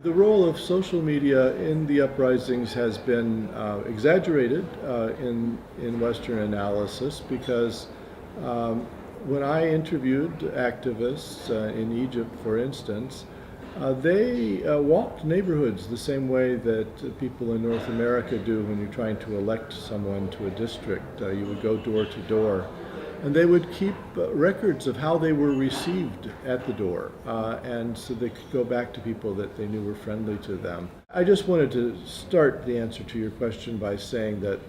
The role of social media in the uprisings has been exaggerated in Western analysis because when I interviewed activists in Egypt, for instance, they walked neighborhoods the same way that people in North America do when you're trying to elect someone to a district. You would go door to door. And they would keep records of how they were received at the door, and so they could go back to people that they knew were friendly to them. I just wanted to start the answer to your question by saying that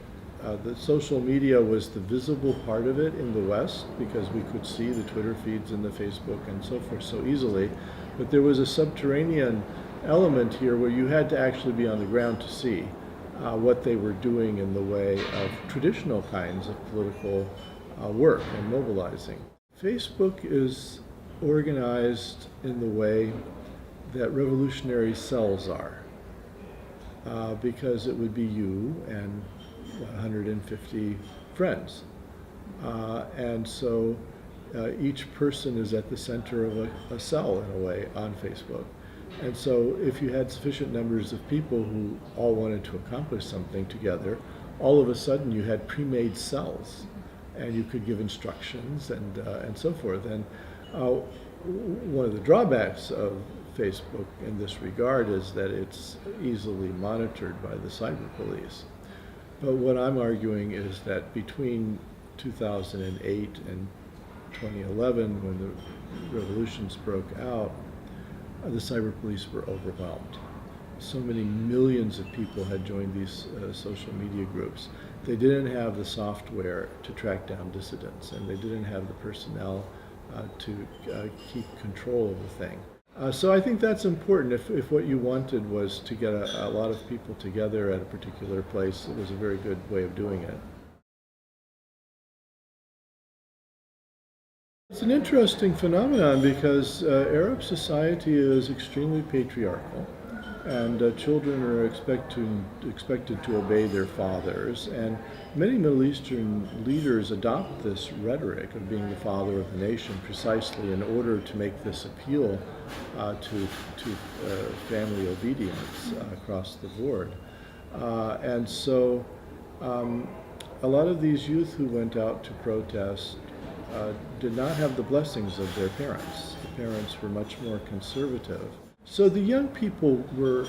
the social media was the visible part of it in the West because we could see the Twitter feeds and the Facebook and so forth so easily, but there was a subterranean element here where you had to actually be on the ground to see what they were doing in the way of traditional kinds of political work and mobilizing. Facebook is organized in the way that revolutionary cells are, because it would be you and 150 friends. And so each person is at the center of a cell in a way on Facebook. And so if you had sufficient numbers of people who all wanted to accomplish something together, all of a sudden you had pre-made cells. And you could give instructions and so forth. And one of the drawbacks of Facebook in this regard is that it's easily monitored by the cyber police. But what I'm arguing is that between 2008 and 2011, when the revolutions broke out, the cyber police were overwhelmed. So many millions of people had joined these social media groups. They didn't have the software to track down dissidents, and they didn't have the personnel to keep control of the thing. So I think that's important. If what you wanted was to get a lot of people together at a particular place, it was a very good way of doing it. It's an interesting phenomenon because Arab society is extremely patriarchal. And children are expected to obey their fathers. And many Middle Eastern leaders adopt this rhetoric of being the father of the nation precisely in order to make this appeal to family obedience across the board. And so a lot of these youth who went out to protest did not have the blessings of their parents. The parents were much more conservative. So the young people were,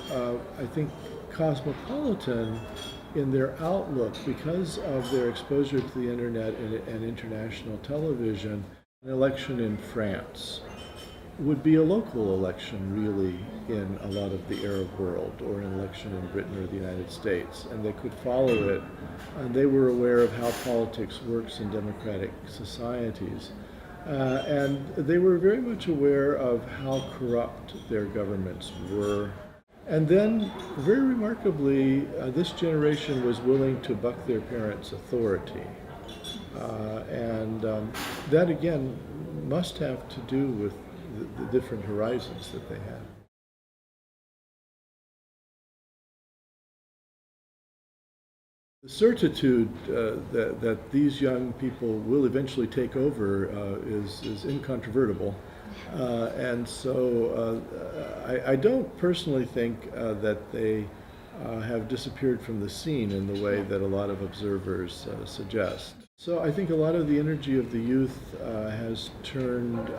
I think, cosmopolitan in their outlook because of their exposure to the internet and international television. An election in France would be a local election, really, in a lot of the Arab world, or an election in Britain or the United States, and they could follow it, and they were aware of how politics works in democratic societies. And they were very much aware of how corrupt their governments were. And then, very remarkably, this generation was willing to buck their parents' authority. And that, again, must have to do with the different horizons that they had. The certitude that these young people will eventually take over is incontrovertible. And so I don't personally think that they have disappeared from the scene in the way that a lot of observers suggest. So I think a lot of the energy of the youth has turned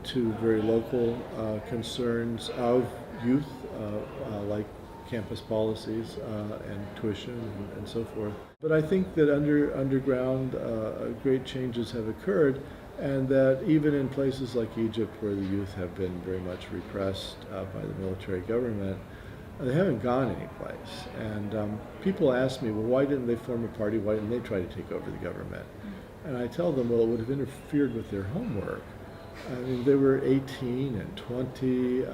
to very local concerns of youth, like campus policies and tuition and so forth. But I think that underground great changes have occurred, and that even in places like Egypt, where the youth have been very much repressed by the military government, they haven't gone anyplace. And people ask me, well, why didn't they form a party? Why didn't they try to take over the government? And I tell them, well, it would have interfered with their homework. I mean, they were 18 and 20,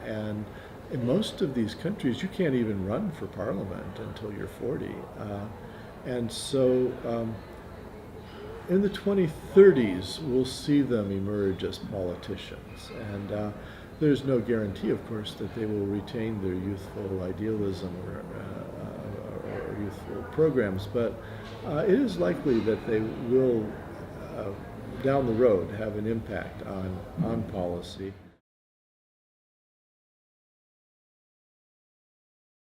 and in most of these countries, you can't even run for parliament until you're 40. And so in the 2030s, we'll see them emerge as politicians. And there's no guarantee, of course, that they will retain their youthful idealism or youthful programs, but it is likely that they will, down the road, have an impact on policy.